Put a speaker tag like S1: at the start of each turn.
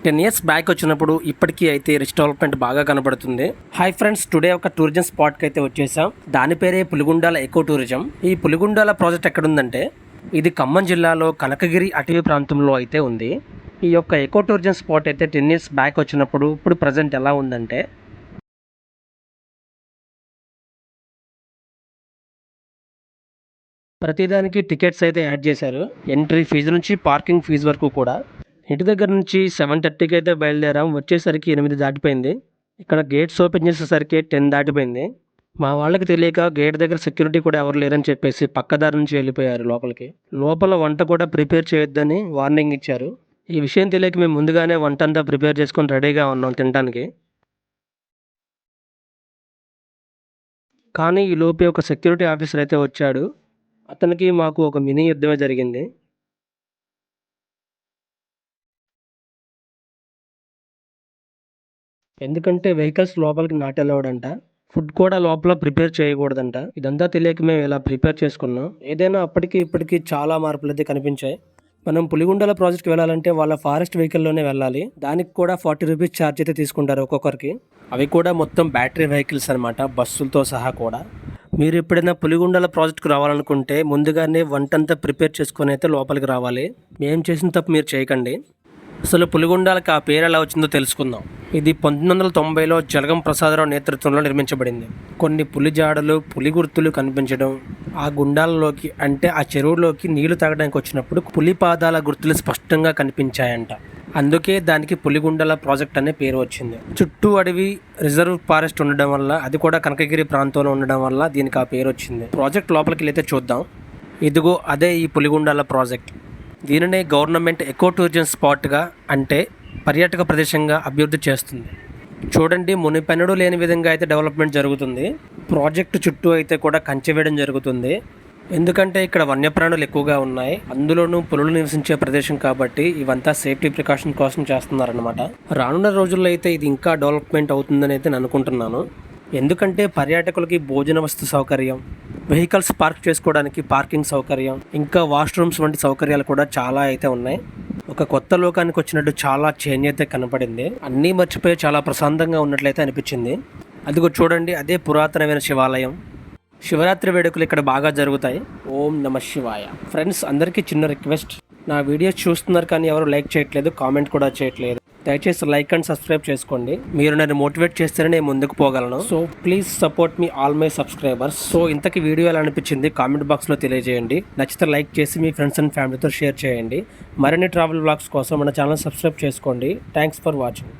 S1: 10 years back వచ్చినప్పుడు ఇప్పటికీ అయితే రిచ్ డెవలప్మెంట్ బాగా కనబడుతుంది. హాయ్ ఫ్రెండ్స్, టుడే ఒక టూరిజం స్పాట్కి అయితే వచ్చేసాం. దాని పేరే పులిగుండాల ఎకో టూరిజం. ఈ పులిగుండాల ప్రాజెక్ట్ ఎక్కడుందంటే ఇది ఖమ్మం జిల్లాలో కనకగిరి అటవీ ప్రాంతంలో అయితే ఉంది. ఈ యొక్క ఎకో టూరిజం స్పాట్ అయితే 10 years బ్యాక్ వచ్చినప్పుడు ఇప్పుడు ప్రజెంట్ ఎలా ఉందంటే ప్రతిదానికి టికెట్స్ అయితే యాడ్ చేశారు. ఎంట్రీ ఫీజు నుంచి పార్కింగ్ ఫీజు వరకు కూడా. ఇంటి దగ్గర నుంచి 7:30కి అయితే బయలుదేరాం. వచ్చేసరికి 8 దాటిపోయింది. ఇక్కడ గేట్స్ ఓపెన్ చేసేసరికి 10 దాటిపోయింది. మా వాళ్ళకి తెలియక గేట్ దగ్గర సెక్యూరిటీ కూడా ఎవరు లేరని చెప్పేసి పక్కదారి నుంచి వెళ్ళిపోయారు లోపలికి. లోపల వంట కూడా ప్రిపేర్ చేయొద్దని వార్నింగ్ ఇచ్చారు. ఈ విషయం తెలియక మేము ముందుగానే వంట అంతా ప్రిపేర్ చేసుకొని రెడీగా ఉన్నాం తినడానికి. కానీ ఈ లోపే ఒక సెక్యూరిటీ ఆఫీసర్ అయితే వచ్చాడు. అతనికి మాకు ఒక మినీ యుద్ధమే జరిగింది. ఎందుకంటే వెహికల్స్ లోపలికి నాట్ అలౌడ్ అంట. ఫుడ్ కూడా లోపల ప్రిపేర్ చేయకూడదంట. ఇదంతా తెలియక మేము ఇలా ప్రిపేర్ చేసుకున్నాం. ఏదైనా అప్పటికి ఇప్పటికి చాలా మార్పులు అయితే కనిపించాయి. మనం పులిగుండాల ప్రాజెక్ట్కి వెళ్ళాలంటే వాళ్ళ ఫారెస్ట్ వెహికల్లోనే వెళ్ళాలి. దానికి కూడా 40 రూపీస్ ఛార్జ్ అయితే తీసుకుంటారు ఒక్కొక్కరికి. అవి కూడా మొత్తం బ్యాటరీ వెహికల్స్ అనమాట, బస్సులతో సహా కూడా. మీరు ఎప్పుడైనా పులిగుండాల ప్రాజెక్ట్కి రావాలనుకుంటే ముందుగానే వంటంతా ప్రిపేర్ చేసుకొని అయితే లోపలికి రావాలి. మేము చేసిన తప్పు మీరు చేయకండి. అసలు పులిగుండాలకి ఆ పేరు ఎలా వచ్చిందో తెలుసుకుందాం. ఇది 1990లో జలగం ప్రసాదరావు నేతృత్వంలో నిర్మించబడింది. కొన్ని పులి జాడలు, పులి గుర్తులు కనిపించడం, ఆ గుండాలలోకి అంటే ఆ చెరువులోకి నీళ్లు తాగడానికి వచ్చినప్పుడు పులి పాదాల గుర్తులు స్పష్టంగా కనిపించాయంట. అందుకే దానికి పులిగుండాల ప్రాజెక్ట్ అనే పేరు వచ్చింది. చుట్టూ అడవి, రిజర్వ్ ఫారెస్ట్ ఉండడం వల్ల, అది కూడా కనకగిరి ప్రాంతంలో ఉండడం వల్ల దీనికి ఆ పేరు వచ్చింది. ప్రాజెక్ట్ లోపలికి వెళ్తే చూద్దాం. ఇదిగో అదే ఈ పులిగుండాల ప్రాజెక్ట్. దీనినే గవర్నమెంట్ ఎకో టూరిజం స్పాట్గా అంటే పర్యాటక ప్రదేశంగా అభివృద్ధి చేస్తుంది. చూడండి, మునిపెన్నడూ లేని విధంగా అయితే డెవలప్మెంట్ జరుగుతుంది. ప్రాజెక్టు చుట్టూ అయితే కూడా కంచె వేయడం జరుగుతుంది. ఎందుకంటే ఇక్కడ వన్యప్రాణులు ఎక్కువగా ఉన్నాయి, అందులోనూ పులులు నివసించే ప్రదేశం కాబట్టి ఇవంతా సేఫ్టీ ప్రికాషన్ కోసం చేస్తున్నారనమాట. రానున్న రోజుల్లో అయితే ఇది ఇంకా డెవలప్మెంట్ అవుతుందని అయితే నేను అనుకుంటున్నాను. ఎందుకంటే పర్యాటకులకి భోజన వస్తు సౌకర్యం, వెహికల్స్ పార్క్ చేసుకోవడానికి పార్కింగ్ సౌకర్యం, ఇంకా వాష్రూమ్స్ వంటి సౌకర్యాలు కూడా చాలా అయితే ఉన్నాయి. ఒక కొత్త లోకానికి వచ్చినట్టు చాలా చేంజ్ అయితే కనపడింది. అన్నీ మర్చిపోయి చాలా ప్రశాంతంగా ఉన్నట్లయితే అనిపించింది. అదిగో చూడండి, అదే పురాతనమైన శివాలయం. శివరాత్రి వేడుకలు ఇక్కడ బాగా జరుగుతాయి. ఓం నమ శివాయ. ఫ్రెండ్స్, అందరికీ చిన్న రిక్వెస్ట్, నా వీడియోస్ చూస్తున్నారు కానీ ఎవరు లైక్ చేయట్లేదు, కామెంట్ కూడా చేయట్లేదు. దయచేసి లైక్ అండ్ సబ్స్క్రైబ్ చేసుకోండి. మీరు నన్ను మోటివేట్ చేస్తేనే నేను ముందుకు పోగలను. So please support me all my subscribers. So ఇంతకీ వీడియో ఎలా అనిపించింది కామెంట్ బాక్స్లో తెలియజేయండి. నచ్చితే లైక్ చేసి మీ ఫ్రెండ్స్ అండ్ ఫ్యామిలీతో షేర్ చేయండి. మరిన్ని ట్రావెల్ బ్లాగ్స్ కోసం మన ఛానల్ సబ్స్క్రైబ్ చేసుకోండి. Thanks for watching.